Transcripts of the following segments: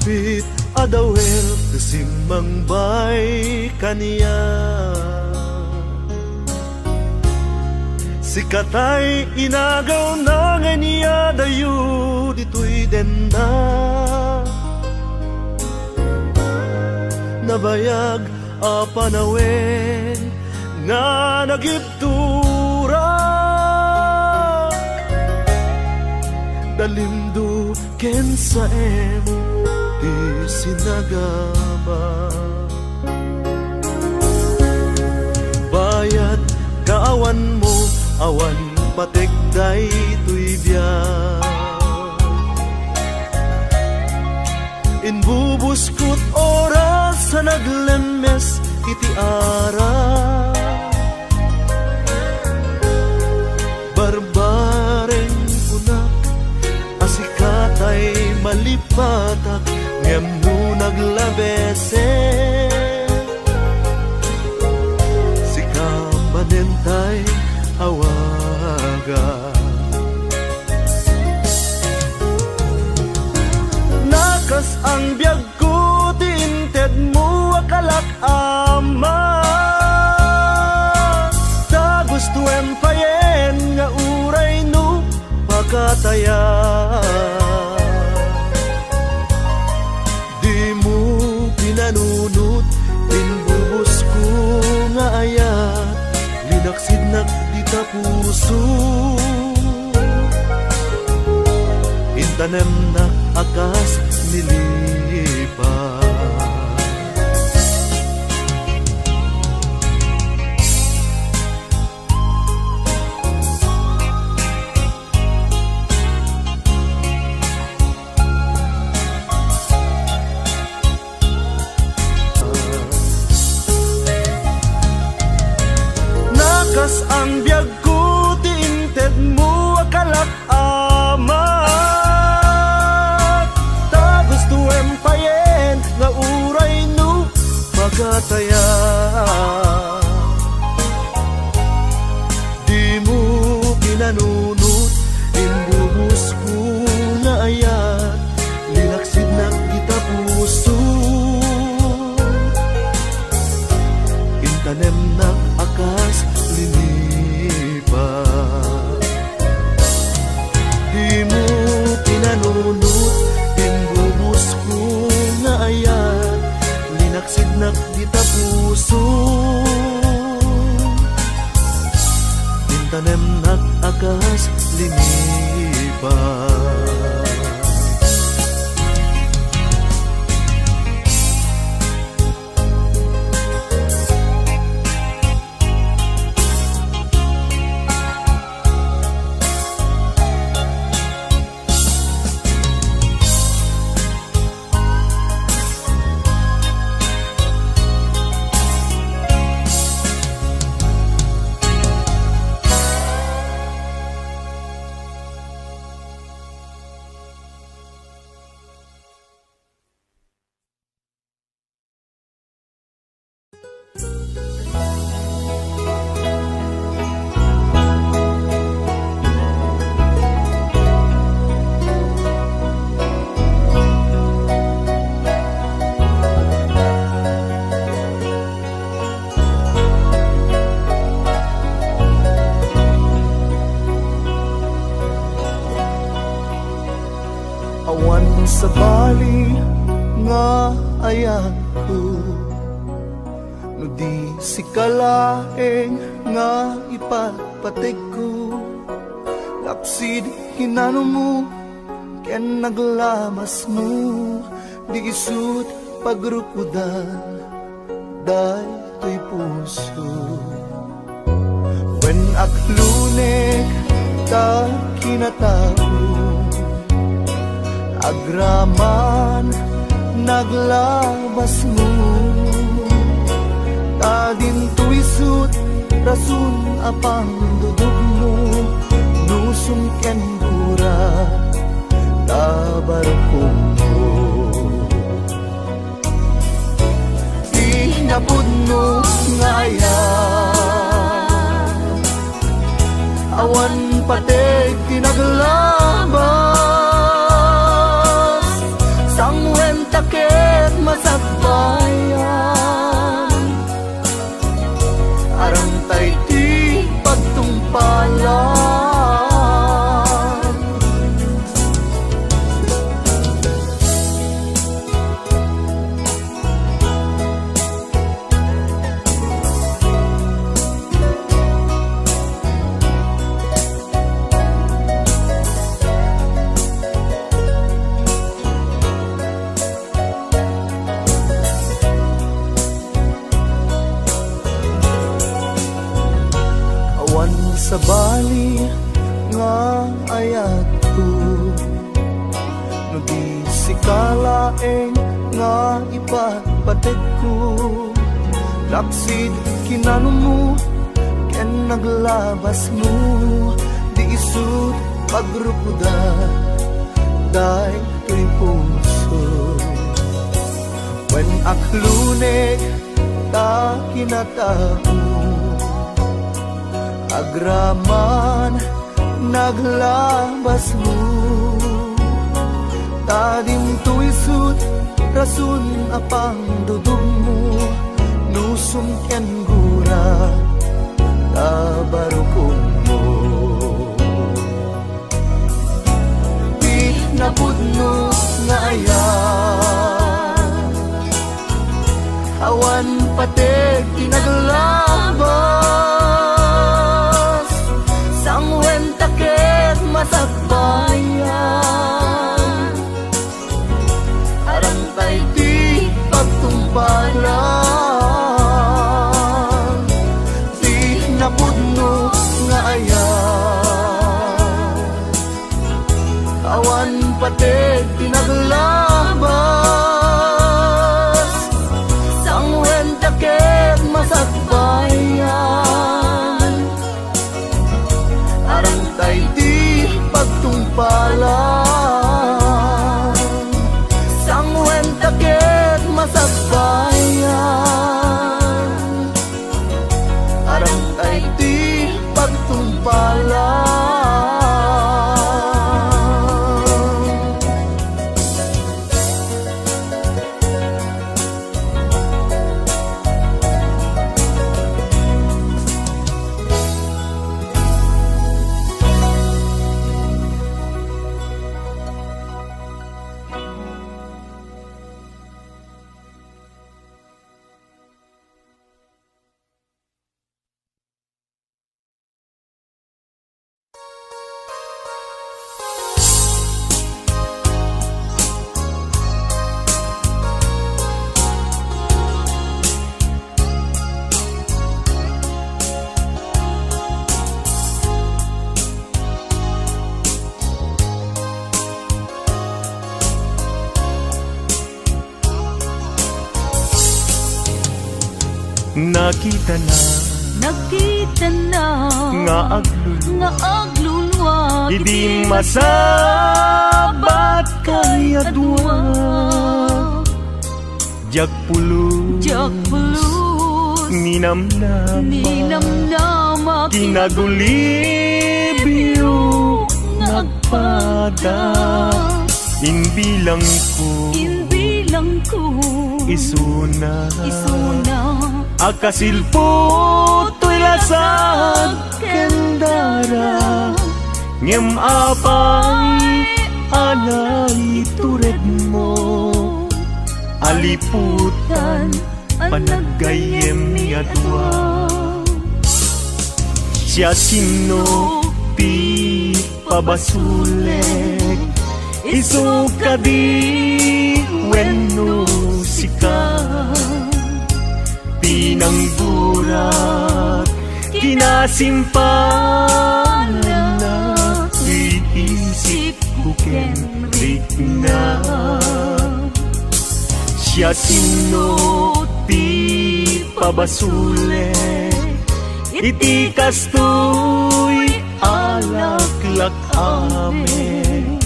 hapit adawel kasimbang bay kaniya. Si katay inagaw na nga niya dayo dito'y denda. Nabayag a panawen nga nagibtura. Dalimdo ken sa di sinagama. Bayat kaawan mo, awan patekday tuy biyak. Inbubuskot oras sa naglemes iti ara. Barbareng kunak asikatay malipatak ngem no naglabese. Si kapanentay awaga. Nakas ang biyag ko tinted mo akalak ama. Ta gusto empayen nga uray no pagkataya. Di mo pinanunot tinbubos ko nga ayat. Linaksid na di ta puso. Intanem na akas nilipas. Nakas ang biyag ko tinted mo akalak ama. Nga uray no magataya. Di mo pinanunot inbubos ko na ayat. Linaksid na kita puso. Intanem na akas linipas. Di mo pinanunot inbubos ko na ayan. Linaksid na kita puso. Intanem na akas linipas. Awan sa bali nga ayan ko. No di si kalaeng nga ipagpatig ko. Lapsid hinano mo ken naglamas mo. Di isut pagrukudan day to'y puso. When aklunek ta kinatao. Agraman naglabas mo. Tadin tuwisut rasun apang dudog mo. Nusum ken gura tabar mo. Inapod mo ngayon. Awan patek tinaglabas. Sang renta sa bali nga ayat ko, no di sikalaeng nga ipatpated ko. Laksid kinano mo ken naglabas mo, di isut pagrupuda dahil to'y puso. When aklunek ta kinatao, agraman naglabas mo, tadim to'y sut rasun apang dudog mo, nusum ken gura tabarukong mo. Di napudno nga ayan, awan patek tinaglabas, sangwen taket masakbayan, arang tay di pagtumpalan. Di napudno nga ayan, awan patek tinaglabas, sangwen taket masakbayan, arang tay di pagtumpalan. Sangwen taket masakbayan, arang tay di pagtumpalan. Nakita na nga aglulwa, idi masabat kay adwa. Jak pulus ninamnama kinagulibyo nagpada. Inbilang ko isuna akasilpo to'y lasag kendara, ngem apay anay tured mo, aliputan panagayem yadwa. Siya sino pi pabasulek, isu kadi wenno sika, pinanggurat kinasimpanan na, iisip ko kenrik na. Siya sino ti pabasulek, iti kastoy alaklak amen.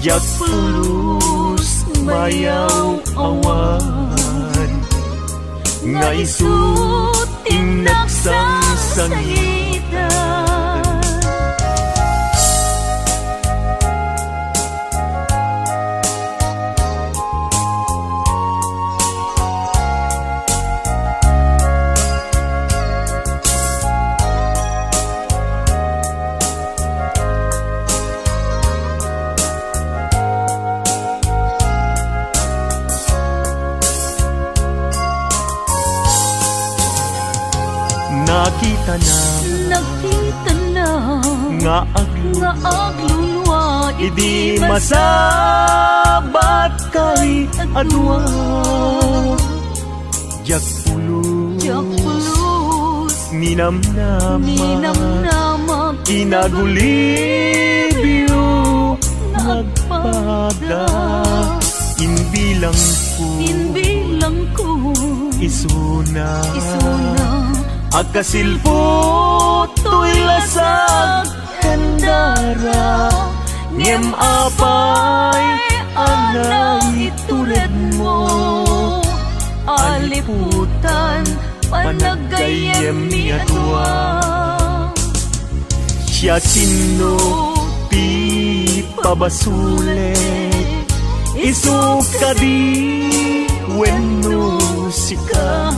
Jak pulus mayaw awan, nga isut inaksang sangitan. Nakita na nga aglulwa, idi masabat kay adwa. Jak pulus ninamnama kinagulibyo nagpada inbilang ko isuna agkasilpo to'y lasag hendara ngem apay anang itured mo aliputan panagayem ni atwa siya sino ti pabasulet isuka di wenno sika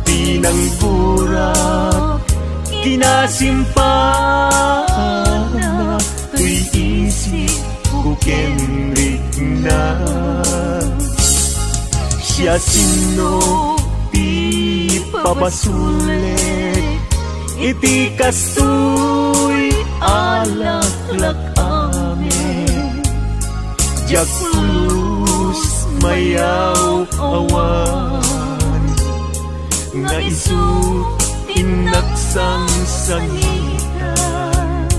tinanggurak kinasimpana tuy isip kukenrik na siya sino ti pabasulet iti kastoy alaklak amin jak pulus mayaw awan nga isu tinaksang sangitan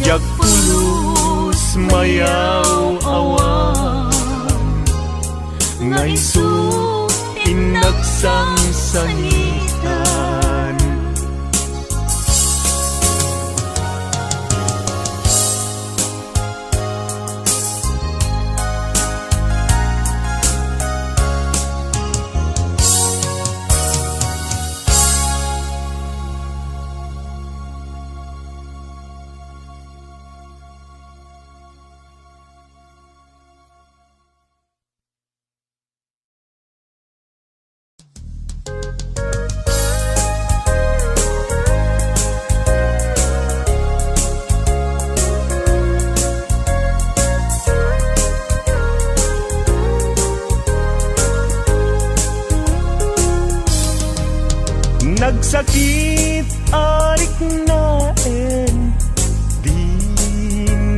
jak pulus mayaw awan nga isu tinaksang sangitan nagsakit arik naen di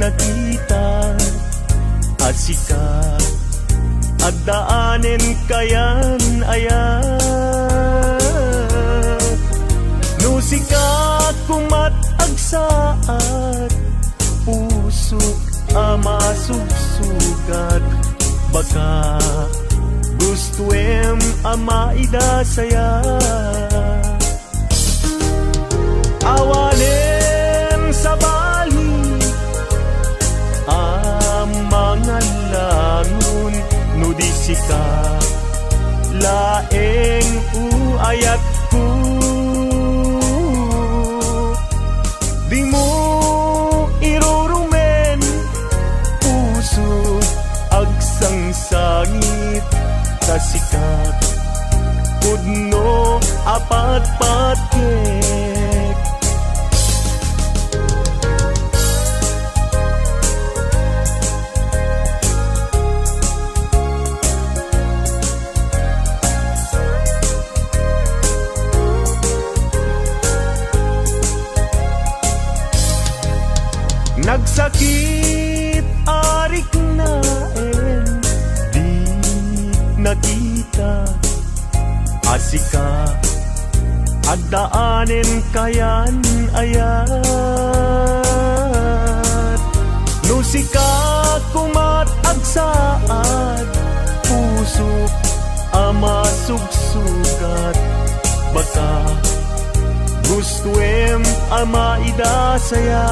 nakita asika at daanen kayan ayat nusika kumat agsaat pusok ama subsugat baka gustuem ama ida saya awanen sa bali ang mga langon nudisika laeng uayat ko di mo irurumen puso agsang sangit tasikat pudno apat patkek nagsakit arik naen di nakita asika at daanen kayan ayat nusika kumat agsaad pusok ama sugsugat baka gustuem ama ida saya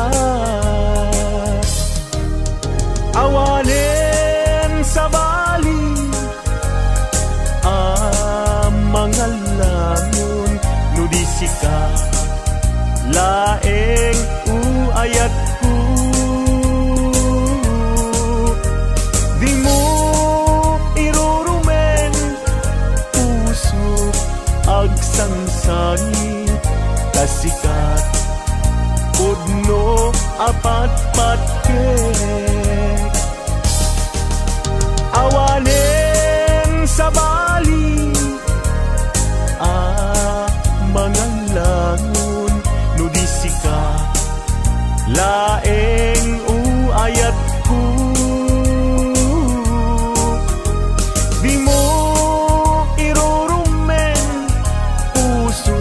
awanen sa bali mga langon nudisika laeng uayat ko di mo irurumen puso agsangsangit kasikat pudno apat patkek awanen sa bali mga langon nudisika laeng uayat ko di mo irurumen puso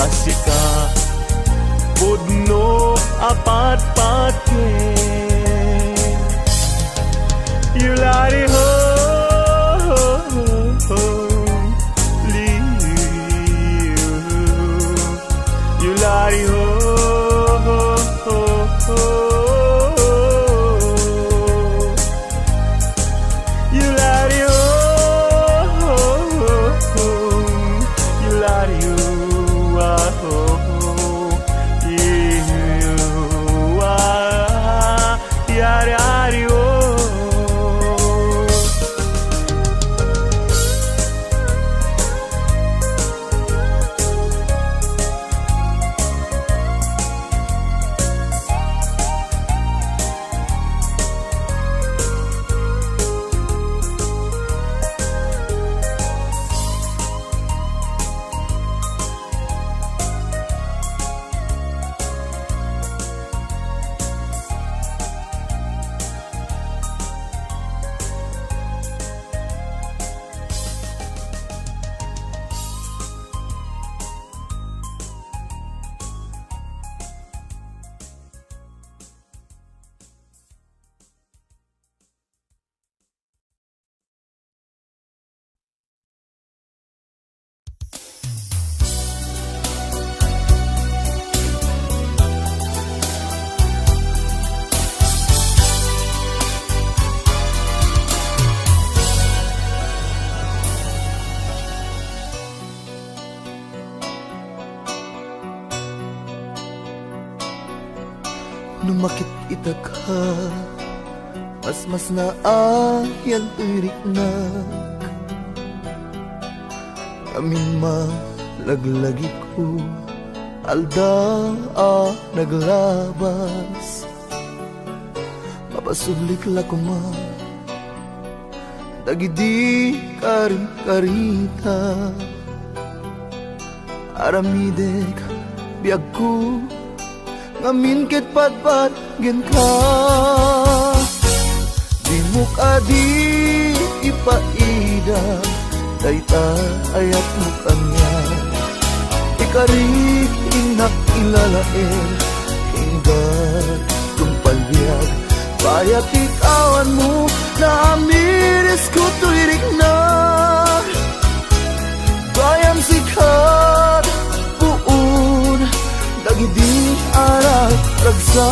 asika pudno apat patken yulari ho liu yulari ho Numakit itagha mas na ayan irik na amin malaglagi ko alda naglabas mapasublik la ko ma dagidi karin karita aramidek biag ko ngamin ket patpat gen ka di mo kadi ipaida dayta ayat mo kanya ikarit inak ilalain hinggat kumpalbiag bayat ikawan mo na amiris ko tuirik na bayam sikat buun dagidi aral ragsa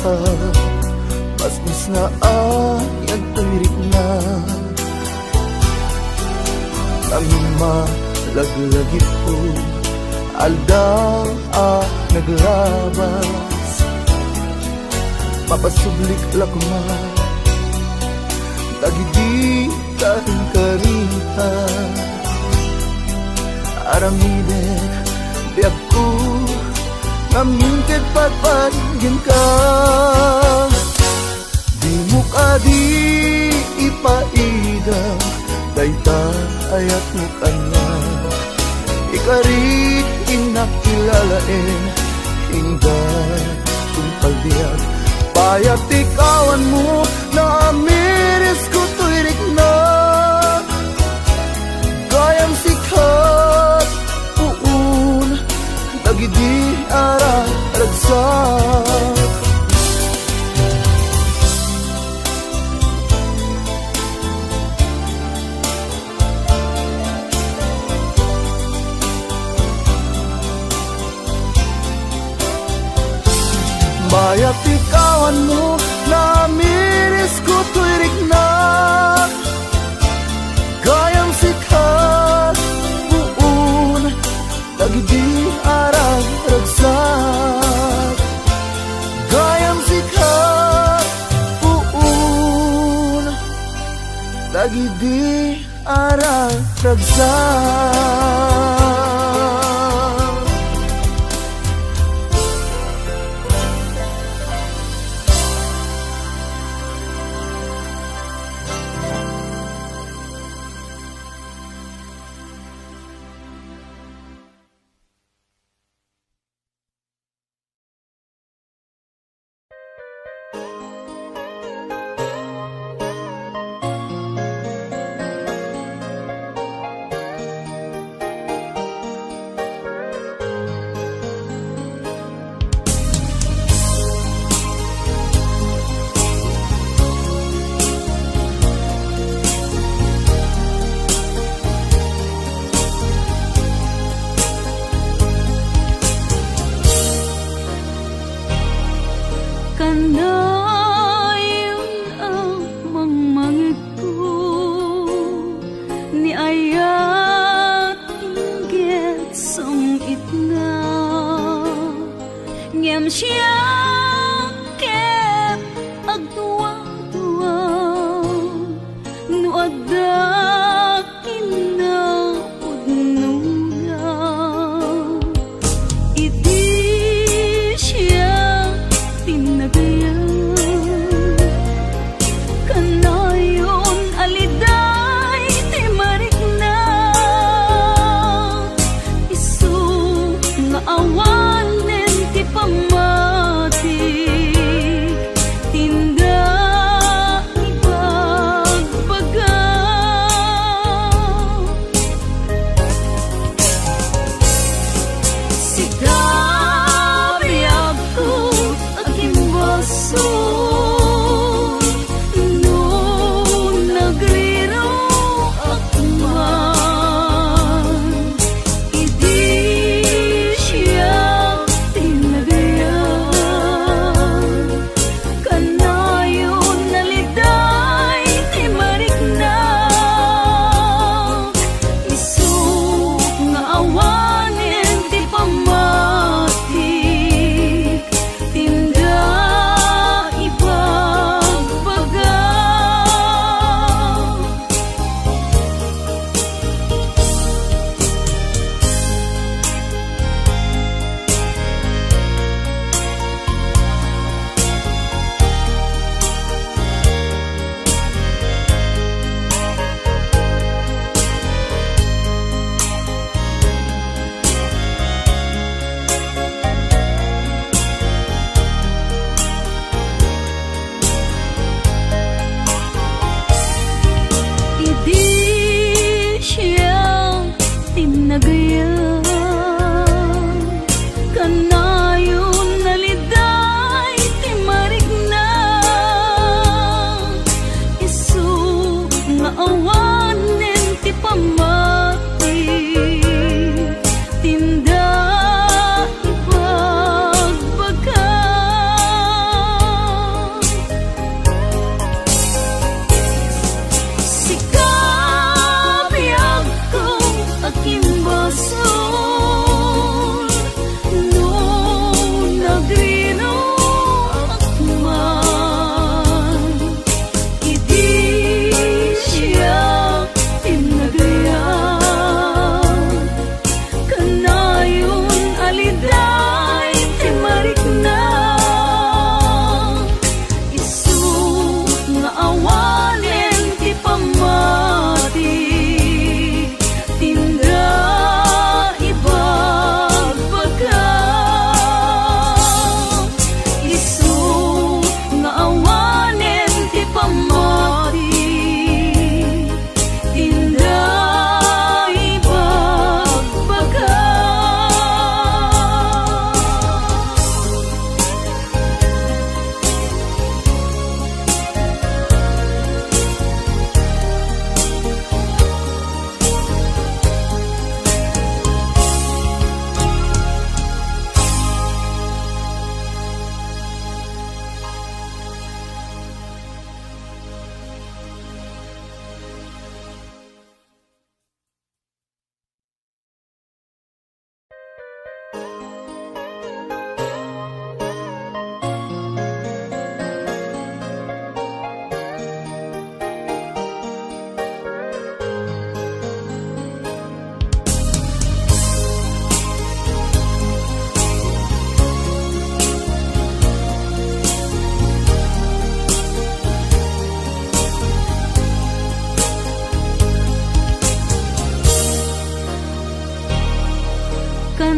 ka mas na ayan tuwirik na kami malaglagip ko alda naglabas mapasublik lakma dagidi karing karita aramidek biag ko ngaminket patpagin ka di mo kadi ipaida dayta ayat mo kanya ikarit inakilalain hinggan kung pagdiag bayat ikawan mo na amiris ko tuirik na gayam sikat uun dagidi ara ragsak bayat ikawan mo na miris ko tuirik na gayang sikat buun dagiti arag ragsak gayam sikat uun dagiti arag ragsak. Siya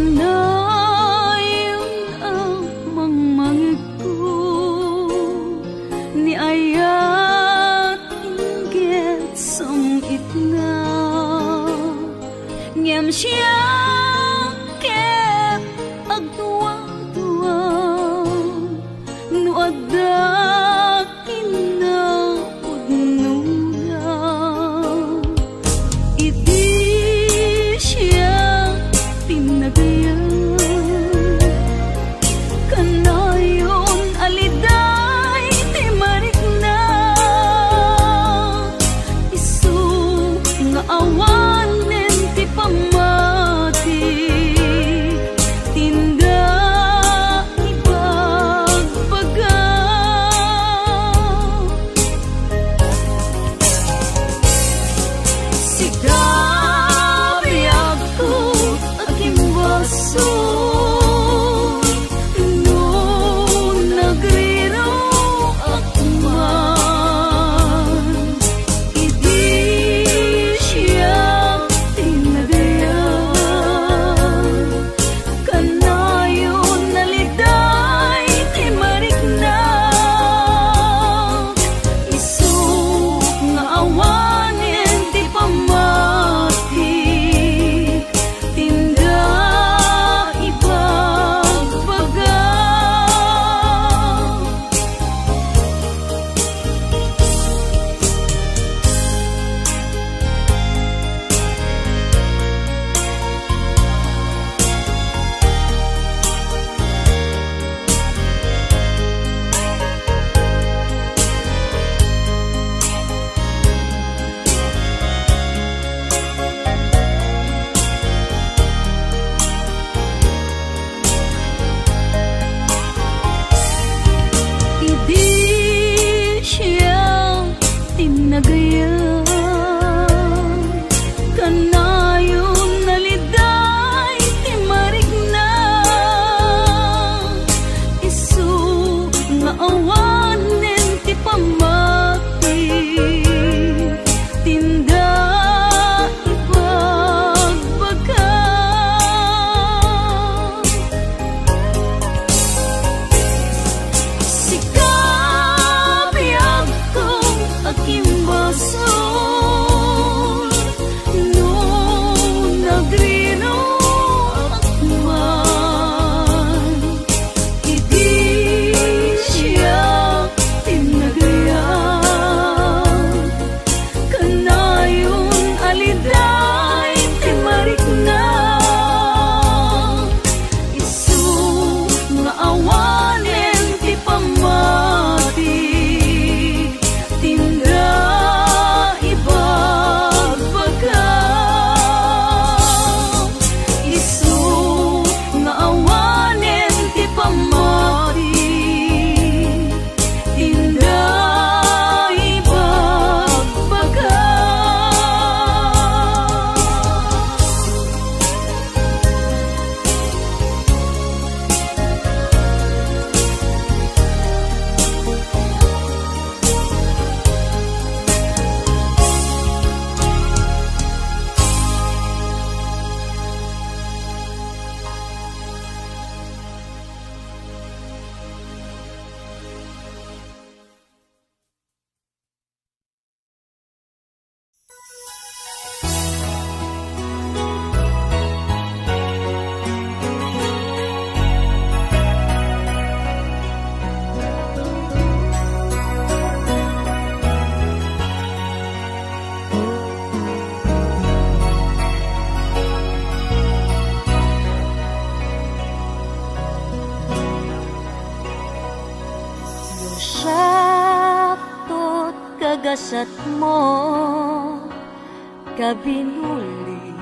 Kanayon ang mangmangit ko, ni ayat inggit sumit na, ngem siya ket agtuwa-tuwa, no agda kinaudnula. Iti siya tinagayan, kanayon aliday ti marik na, isu nga awanen ti pamati, tinda ibagbaga. Sigabi ako akimbaso, no nagriro akman, idi siya tinagayan, kanayon naliday ti marik na, isu nga awanen ti pamati, tinda ibagbaga. Idi siya tinagayan, kanayon naliday ti marik na, isu nga awanen ti pamati, tinda ibagbaga. Sigabi ako akimbaso, no nagriro akman, idi siya tinagayan, kanayon aliday ti marik na, isu nga awanen ti pamati, tinda ibagbaga. Isu nga awanen ti pamati, tinda ibagbaga. Saktot kagasat mo, kabinuli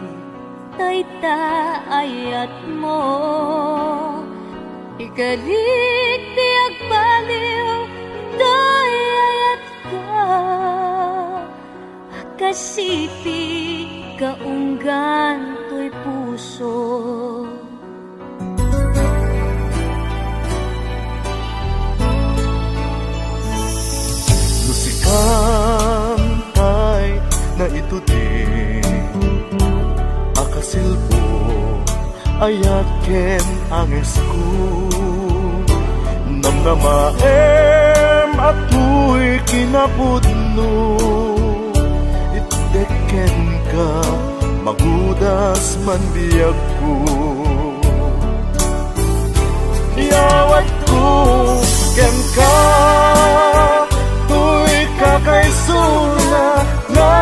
tayta ayat mo, ikalik ti agbaliw tay ayat ka, kasipi kaunggan to'y puso. Kantay na ito din akasilpo aya ken angesku namnamaem ato'y kinapudno iteken ka magudas man biyag ko iyawat ko ken ka tuy kakaysuna nga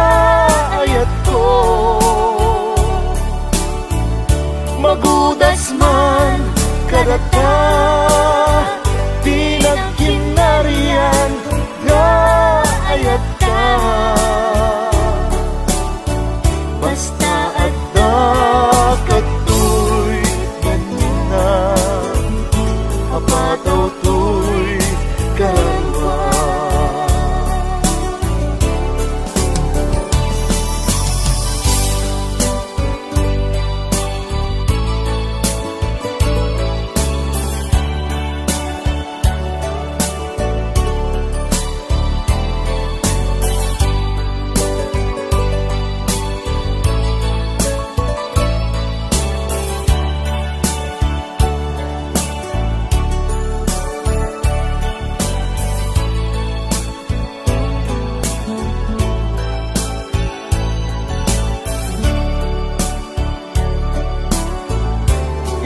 ayat ko magudas man kadata di nagkinarian nga ayat ka basta adda katoy ganina apataw to'y karawa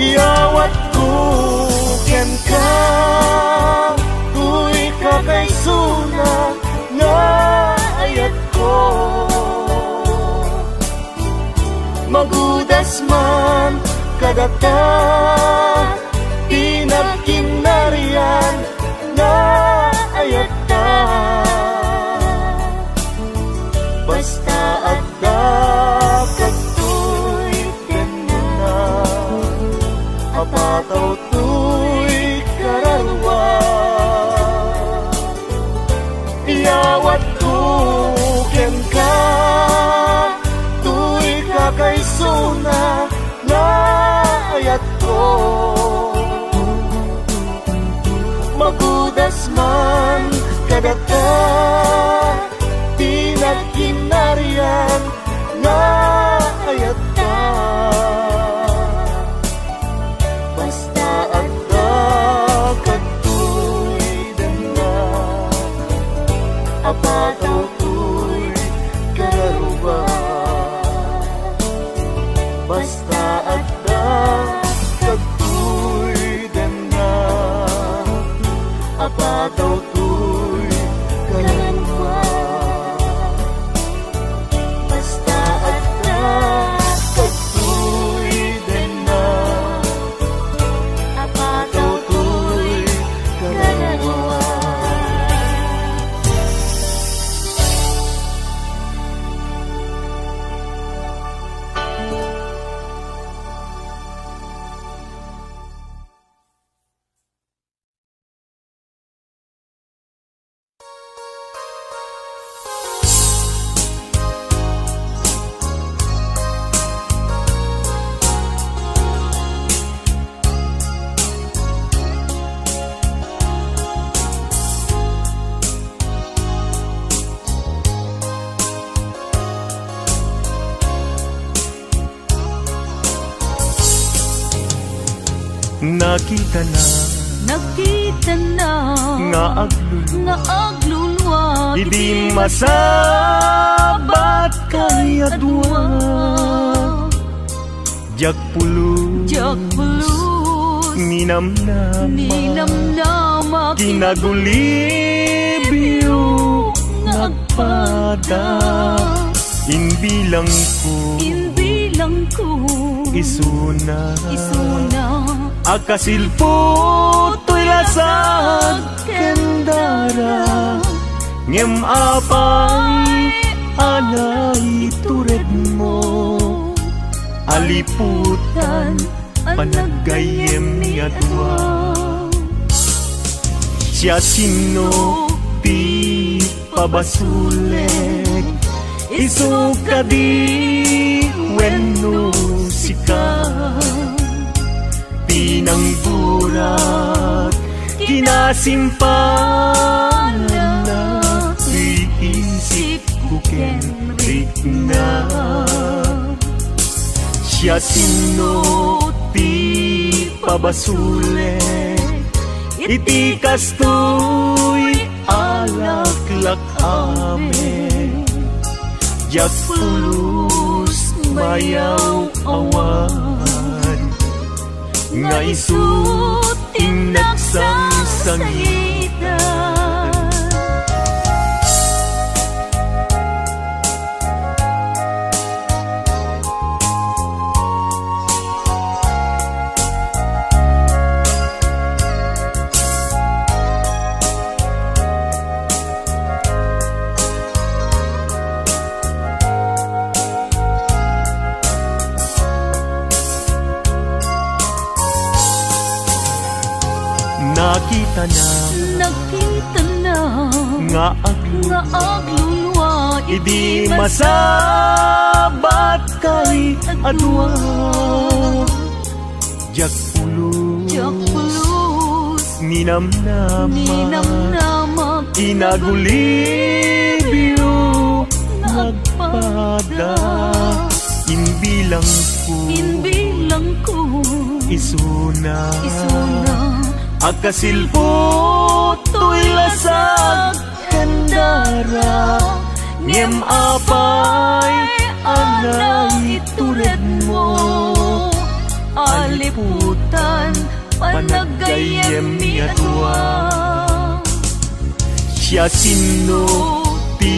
iyawat ko ken ka tuy kakaysuna nga ayat ko magudas man kadata di nagkinarian nga ayat ka basta adda katoy kenna apataw to'y kararwa iyawat ko ken ka to'y kakaysuna nga ayat ko magudas man kadata di nagkinarian nga ayat ka basta adda katoy dana apataw to'y kararuba basta adda katoy dana apataw to'y kararuba basta adda katoy dana apataw to'y kararuba nakita na nga aglulwa idi masabat kay adwa jak pulus ninamnama kinagulibiyo nagpada inbilang ko isuna akasilpo to'y lasag kendara ngem apay anay tured mo aliputan panagayem ni adwa siya sino ti pabasuleg isuka di wenno sika pinangburat kinasimpanan na iisip ko kenrik na siya sino ti pabasule, iti kastoy alaklak amin. Jak pulus mayaw awan, nga isut tinaksang sangitan. Nakita na nga aglunwa, idi masabat kay adwa. Jak pulus ninamnama, kinagulibyo nagpada. Inbilang ko isuna akasilpo to'y lasag kandara, ngem apay anay itured mo. Aliputan panagayem ni atwa, siya sino ti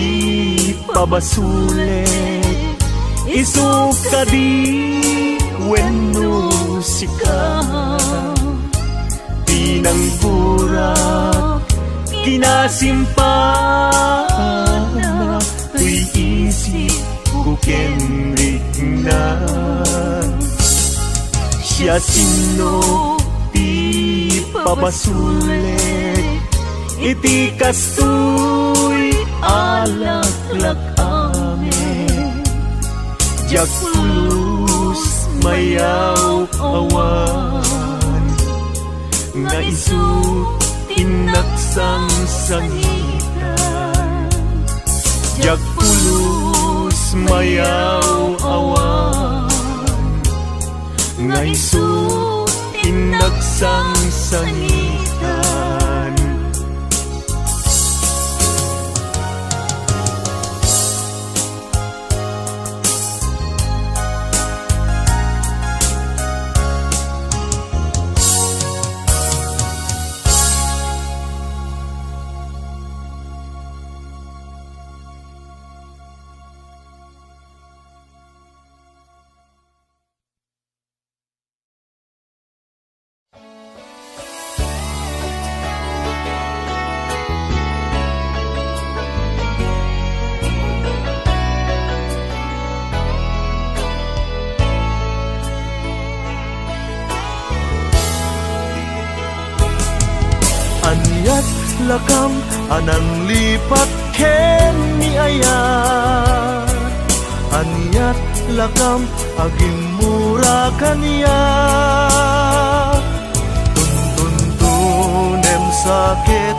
pabasule, isuka di wenno sika. Pinangkurak kinasimpana, tuy isip ko kenrik na. Siya sino ti pabasulet, iti kastoy alaklak amin. Jak pulus mayaw awan, nga isut tinaksang sangitan. Jak pulus mayaw awan, nga isut tinaksang sangitan. Anyat lakam anang lipat ken ni ayat, anyat lakam aging mura kaniya. Tuntunem sakit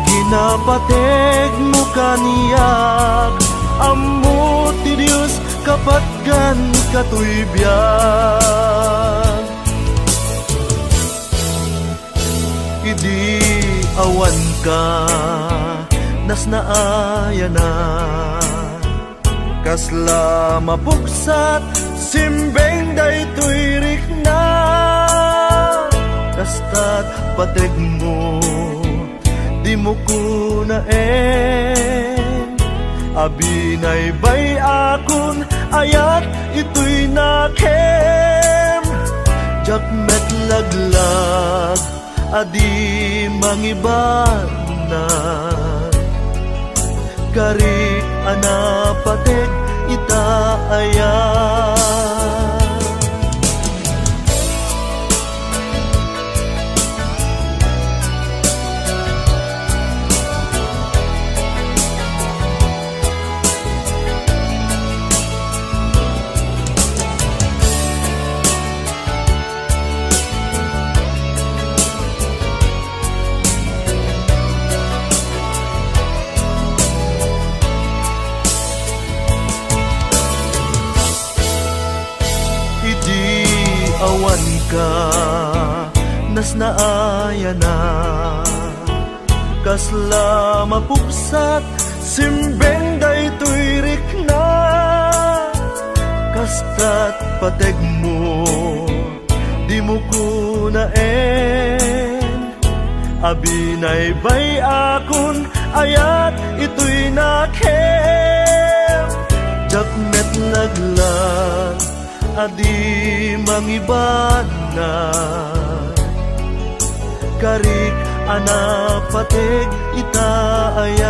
kinapateg mo kaniyak, ammo ti Dios kapatgan katoy biyak. Idi awan ka nas naaya na, kasla mapuksat simbeng daytoy rikna. Kastat pateg mo di mo kunaen, abinay bay akon ayat ito'y nakem. Jak met laglag adi mangiban na, karik anapatek ita ayat. ka nas naaya na kasla mapupsat simbeng daytoy rikna kastat pateg mo di mo kunaen abinay bay akon ayat ito'y nakem jakmet naglan adi mangibana karik anapateg itaayat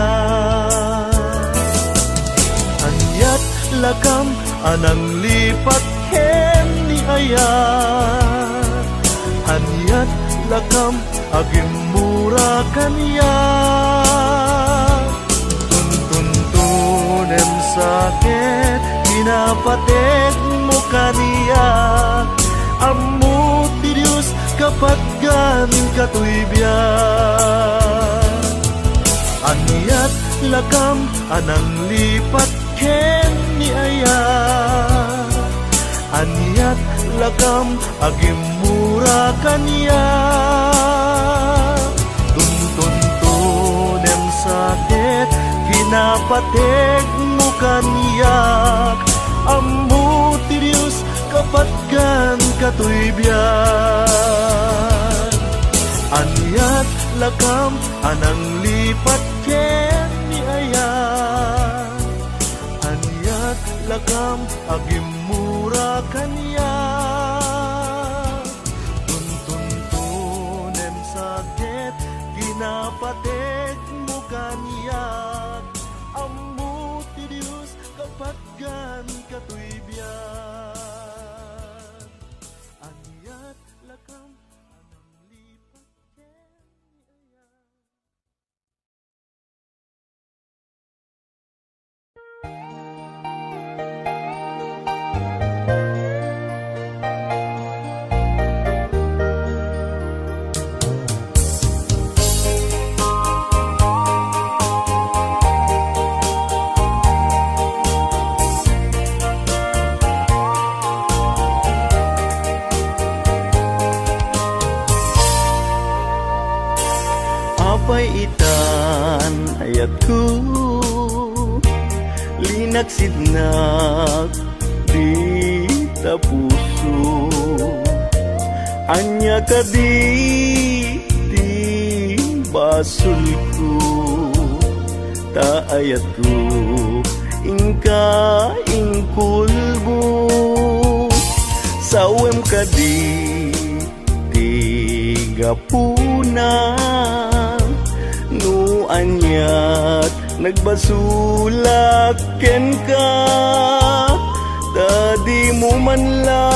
anyat lakam anang lipat ken ni ayat anyat lakam agim mura kanya tuntunem sakit pinapatek mo kaniya ammo ti Diyos kapag gamin katuibyan anyat lakam anang lipat ken ni ayat anyat lakam agim mura kaniya tuntunem sakit pinapatek mo kaniyak ammo ti Diyos kapatgan katuibyan anyat lakam anang lipat ken ni ayat anyat lakam agim mura kaniya tuntunem sakit pinapatek mo kaniyak ammo ti Diyos kapaggan katuibyan anyat lakam anang lipat ken ni ayat apay itan ayat ko linaksidnak di tapuso anya ka di basul ko ta ayat ko ingka ingkulbo sawem ka di gapuna no anyat nagbasulak ken ka dadi mo man la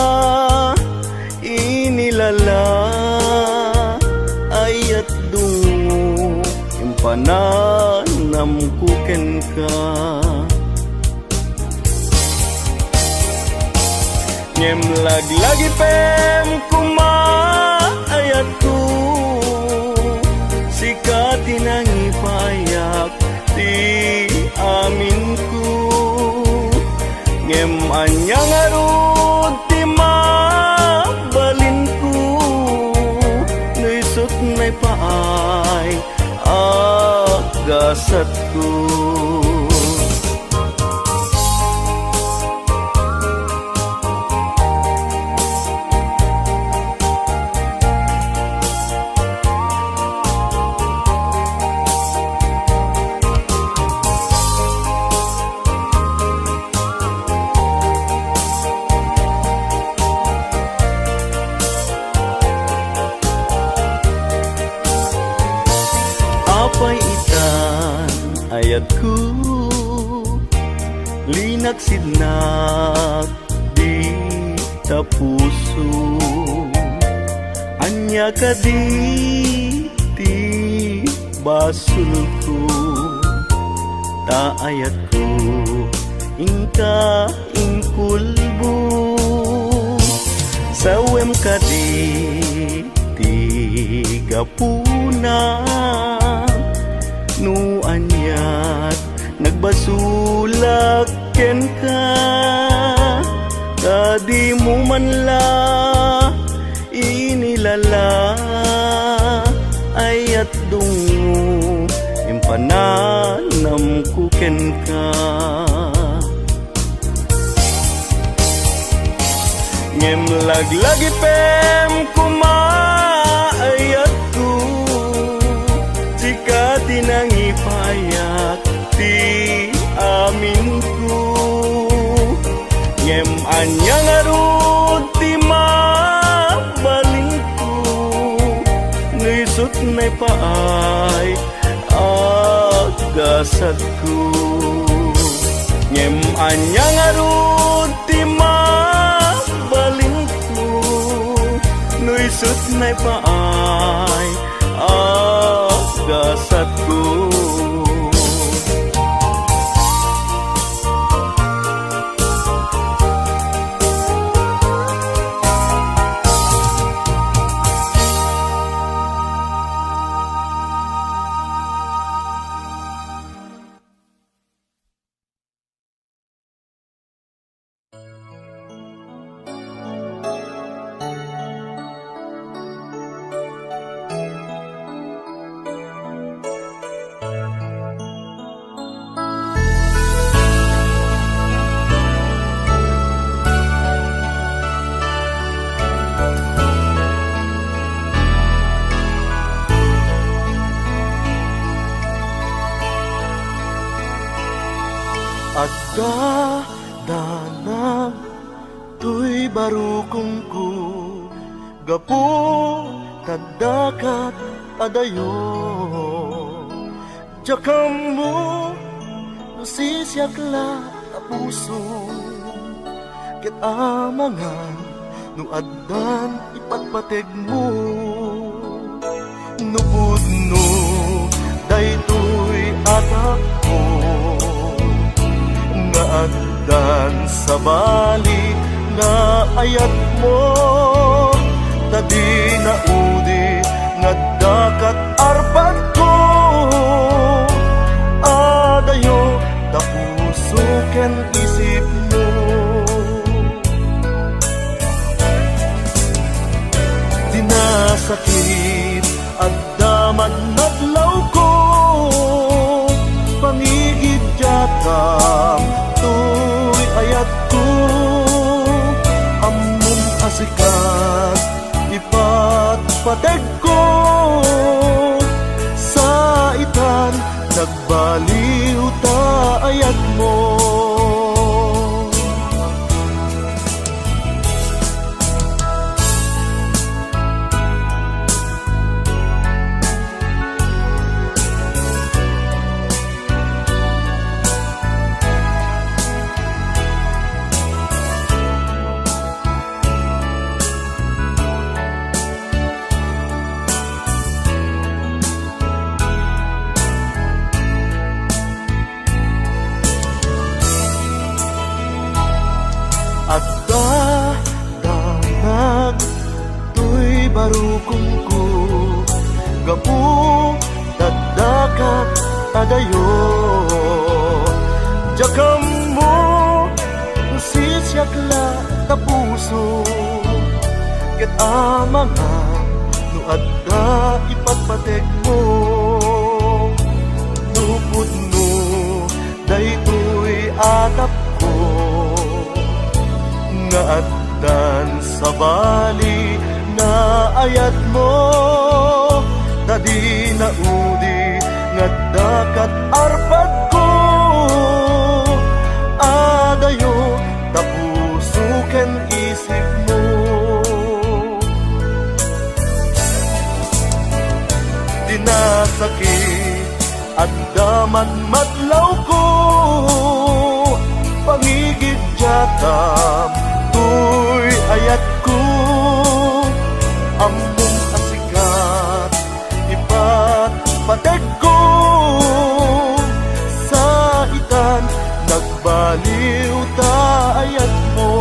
inilala ayat dungo impananam ko ken ka ngem lagi pem kuma ayat ko sikati nang ipayak di amin ko ngem anyang arod ti mabalin ko nuisot may paay agasat ko apay itan ayat ko linaksidnak di tapuso anya ka di basul ko ta ayat ko ingka ingkulbo sawem ka di gapuna no anyat nagbasulak ken ka kadi mo man la dala ayat dungo impananam kuken ka ngem laglagi pem kuma ayat ku jika tinangi payak ti amin ku ngem anyang arut ti mabalingku nisut nay paay agasatku ngem anyang arut ti mabalingku nisut nay paay agasatku Agda danang tuy barukungku gapu tadakat adayo jakamu nusisiakla tapuso ket amangan no addan ipatpateg mo nupudno daytoy atak ko nga addan sa bali nga ayat mo tadi na udi nga dakat arpan ko adayo tapuso ken isip mo dinasakit addaman nadlaw ko pangigid jatam tuy ayat ko among asikat ipatpateg ko sa itan nagbaliw ta ayat mo danag tuy barukungku gapu tadakat adayo jakamu nusisiakla tapuso ket amangan no adda ipatpateg mo nupudno daytoy atap ko nga addan sa bali na ayat mo tadi na udi nga dakat arpad ko adayo tapuso ken isip mo dinasakit addaman madlaw ko pangigid jatam tuy ayat ko among asikat ipatpateg ko sa itan nagbaliw ta ayat mo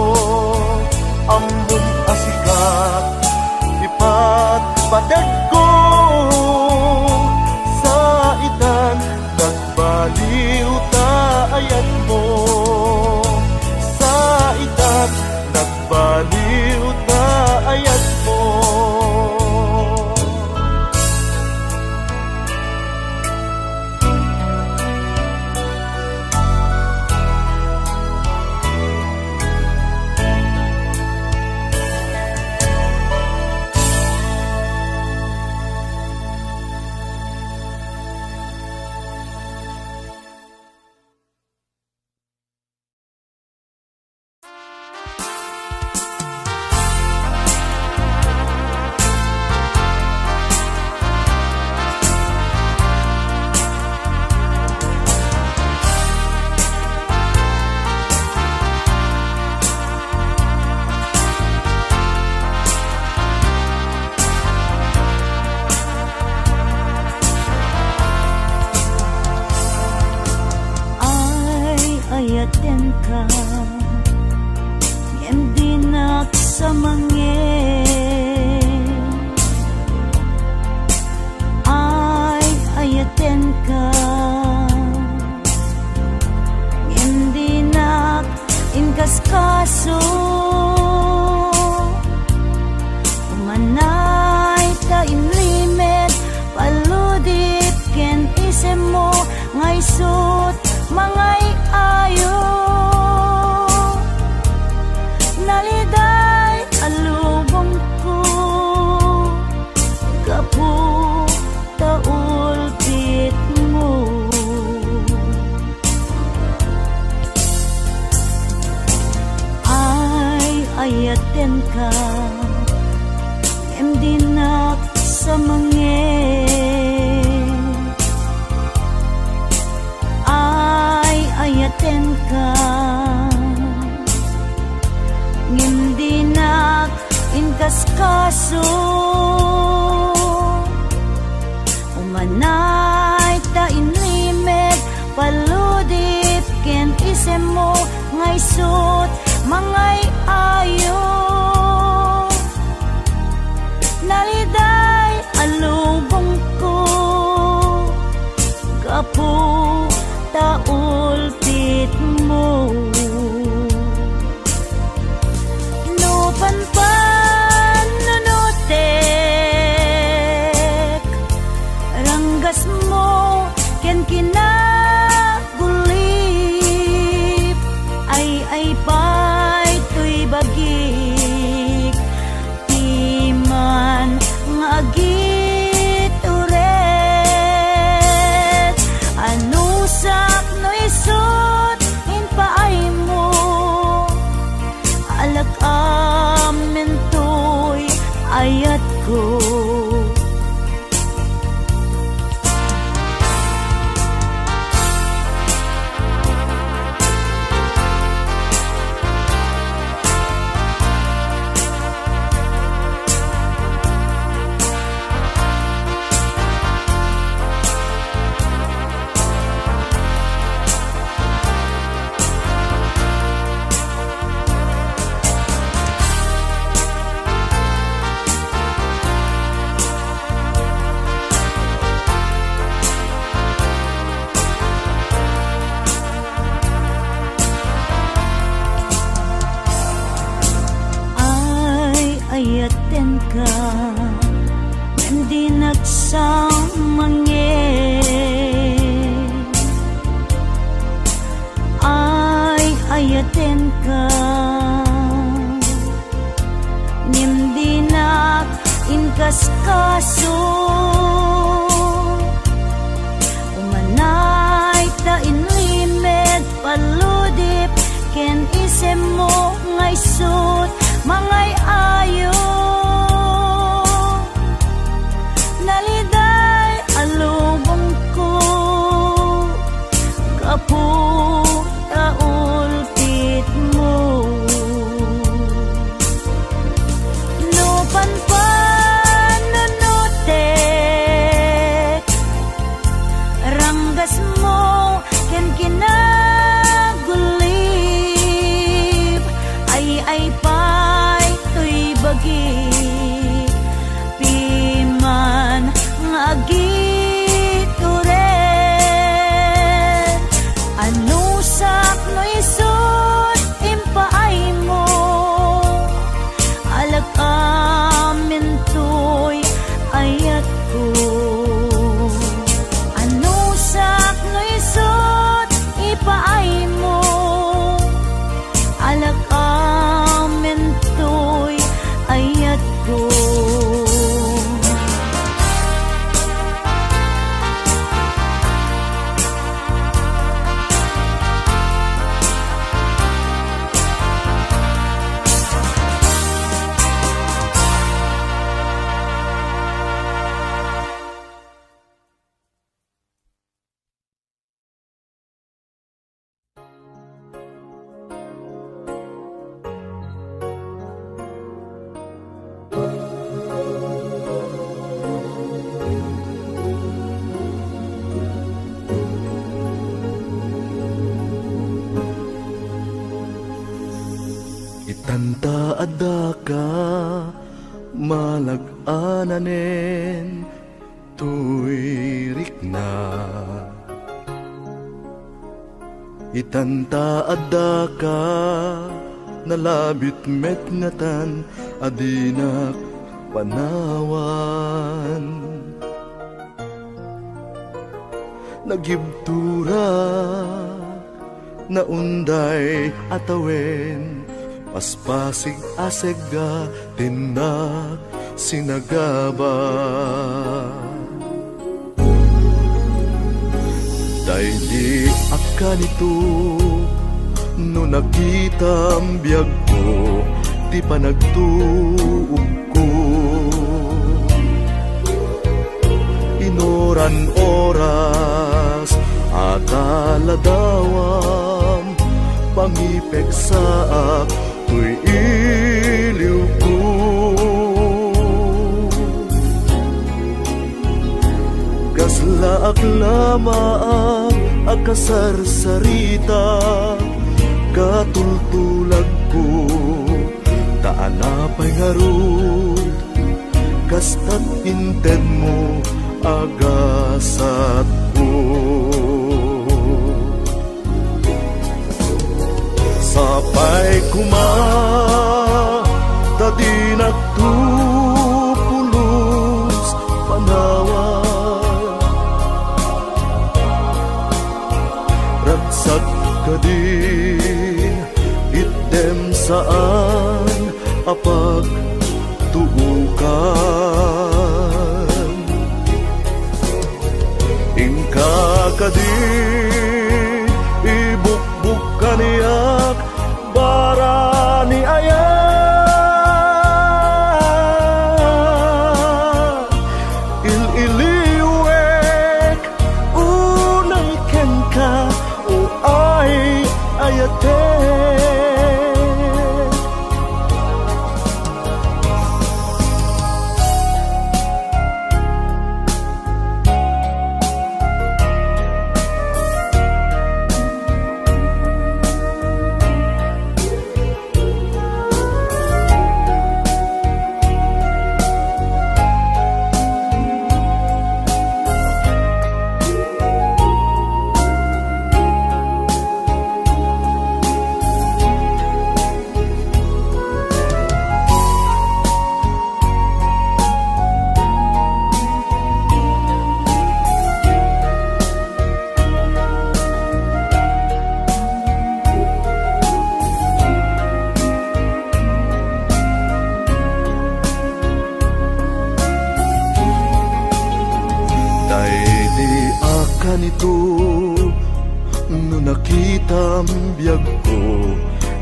among asikat ipatpateg ko sa itan nagbaliw ta ayat mo sa itan nagbaliw ta ayat mo ayaten ka hindi nak inkaskaso umanay ta inlimit paludip ken isem mo ngay sut mangay ayo naliday alubong ko kapu taulpit mo ayaten ka emdinak sa mange ayaten ka ngimdinak inkaskaso umanay ta inlimit paludip ken isem mo ngay sut mangay ayo naliday alubong ko kapu taulpit mo nupanpan nunutek ranggas mo ken kinagulip ay pay tuy bagik timan ngagit uret anusak no isut inpaay mo alak amin tuy ayat ko ayaten ka hindi nagsamange ayaten ka hindi nak inkaskaso umanay ta inlimit paludip ken isem mo ngay sut mangay ayo naliday alubong ko kapu taulpit mo nupanpan nunutek ranggas mo ken kinagulip ay pay tuy bagik piman ngagit uret anusak no isut impaay mo alak amin tuy ayat ko anusak no isut ipaay mo alak amin tuy ayat ko Itanta adda ka malag-ananen tuyrik na. Itanta adda ka nalabit met ngatan adinak panawan. Naghibtura na unday atawen paspasig asegga tinak sinagaba. Dahil akanito no nakita ang biyag ko di pa nagtuog ko. Inoran oras at aladawam pangipek sa tuy iliw ko. Kaslaak lamang akasarsarita katultulag ko taanapay ngarud kastat inted mo agasat ko. Sapay kuma tadi nagtupulos panawan ragsak ka din item saan apag tuukan. Ingka ka din ibukbuk kaniyak bara ni ayat il-iliwek unay ken ka o ay ayate. Kanito no nakita ang biyag ko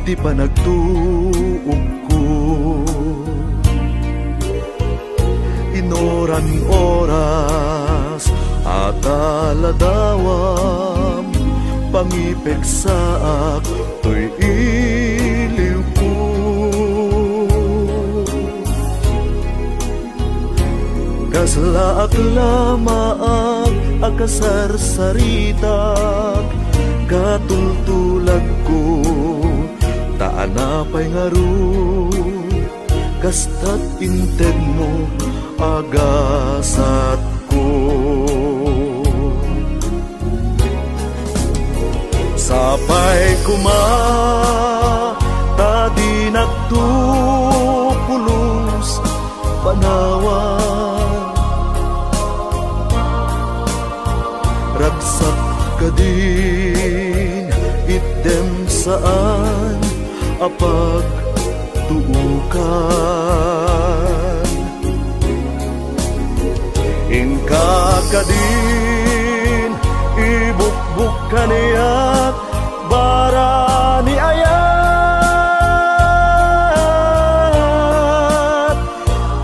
di pa nagtuog ko. Inoran oras at aladawam pangipek saak tuy iliw ko. Kaslaak lamaak akasarsaritak katultulag ko taanapay ngarud kastat inted mo agasat ko. Sapay kuma tadi nagtupulos panawan ragsak ka din item saan apag tuukan. Ingka ka din ibukbuk kaniyak bara ni ayat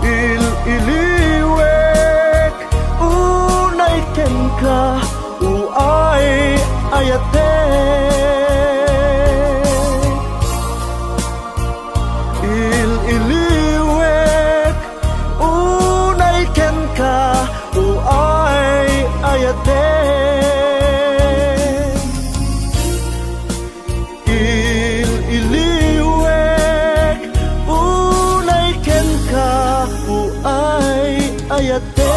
il-iliwek unay ken ka uay ayate. Il-iliwek unay ken ka uay ayate. Il-iliwek unay ken ka uay ayate.